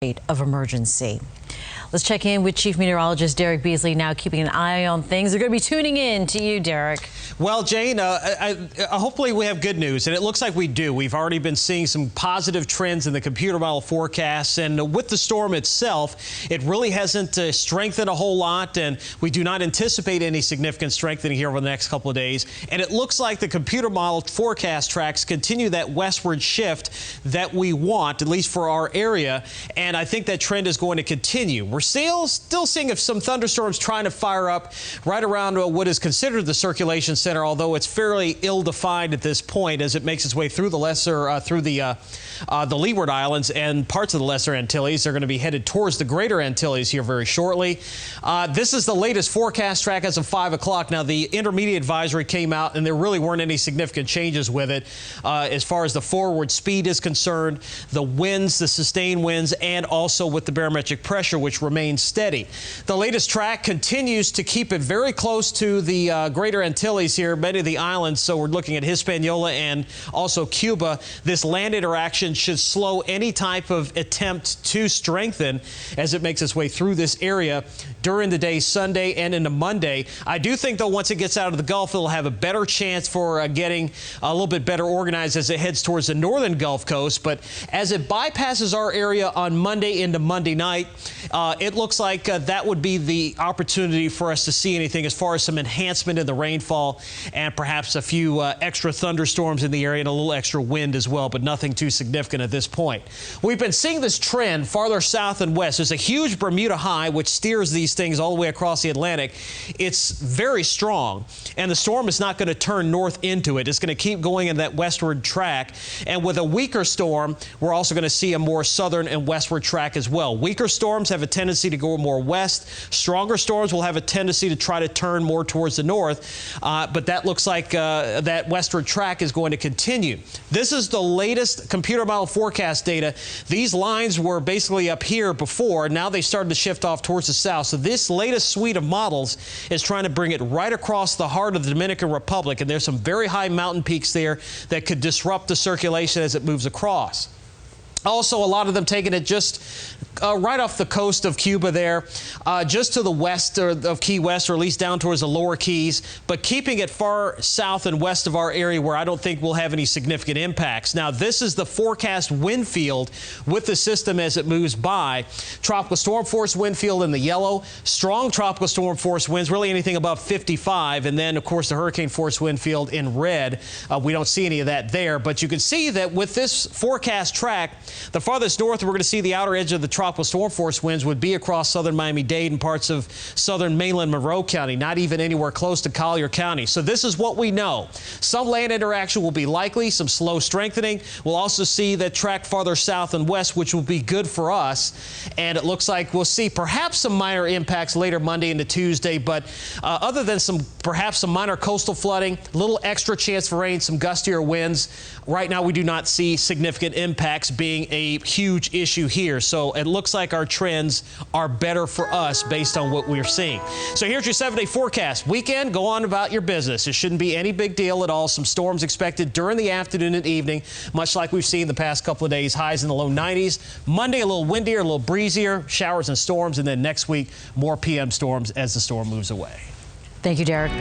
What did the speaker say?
state of emergency. Let's check in with Chief Meteorologist Derek Beasley now, keeping an eye on things. They're going to be tuning in to you, Derek. Well, Jane, hopefully we have good news, and it looks like we do. We've already been seeing some positive trends in the computer model forecasts, and with the storm itself, it really hasn't strengthened a whole lot, and we do not anticipate any significant strengthening here over the next couple of days. And it looks like the computer model forecast tracks continue that westward shift that we want, at least for our area, and I think that trend is going to continue. We're still seeing some thunderstorms trying to fire up right around what is considered the circulation center, although it's fairly ill-defined at this point as it makes its way through the the Leeward Islands and parts of the Lesser Antilles. They're going to be headed towards the Greater Antilles here very shortly. This is the latest forecast track as of 5 o'clock. Now, the intermediate advisory came out, and there really weren't any significant changes with it as far as the forward speed is concerned, the winds, the sustained winds, and also with the barometric pressure, which remains steady. The latest track continues to keep it very close to the Greater Antilles here, many of the islands. So we're looking at Hispaniola and also Cuba. This land interaction should slow any type of attempt to strengthen as it makes its way through this area during the day Sunday and into Monday. I do think, though, once it gets out of the Gulf, it'll have a better chance for getting a little bit better organized as it heads towards the northern Gulf Coast. But as it bypasses our area on Monday into Monday night, it looks like that would be the opportunity for us to see anything as far as some enhancement in the rainfall and perhaps a few extra thunderstorms in the area and a little extra wind as well, but nothing too significant at this point. We've been seeing this trend farther south and west. There's a huge Bermuda high which steers these things all the way across the Atlantic. It's very strong, and the storm is not going to turn north into it. It's going to keep going in that westward track, and with a weaker storm, we're also going to see a more southern and westward track as well. Weaker storms have a tendency to go more west. Stronger storms will have a tendency to try to turn more towards the north, but that looks like that westward track is going to continue. This is the latest computer model forecast data. These lines were basically up here before. Now they started to shift off towards the south. So this latest suite of models is trying to bring it right across the heart of the Dominican Republic, and there's some very high mountain peaks there that could disrupt the circulation as it moves across. Also, a lot of them taking it just right off the coast of Cuba there, just to the west of Key West, or at least down towards the lower Keys, but keeping it far south and west of our area where I don't think we'll have any significant impacts. Now, this is the forecast wind field with the system as it moves by. Tropical storm force wind field in the yellow, strong tropical storm force winds, really anything above 55, and then, of course, the hurricane force wind field in red. We don't see any of that there, but you can see that with this forecast track, the farthest north we're going to see the outer edge of the tropical storm force winds would be across southern Miami-Dade and parts of southern mainland Monroe County, not even anywhere close to Collier County. So this is what we know. Some land interaction will be likely, some slow strengthening. We'll also see that track farther south and west, which will be good for us. And it looks like we'll see perhaps some minor impacts later Monday into Tuesday, but other than perhaps some minor coastal flooding, a little extra chance for rain, some gustier winds, right now we do not see significant impacts being a huge issue here. So it looks like our trends are better for us based on what we're seeing. So here's your 7-day forecast. Weekend, go on about your business. It shouldn't be any big deal at all. Some storms expected during the afternoon and evening, much like we've seen the past couple of days. Highs in the low 90s. Monday, a little windier, a little breezier, showers and storms. And then next week, more PM storms as the storm moves away. Thank you, Derek.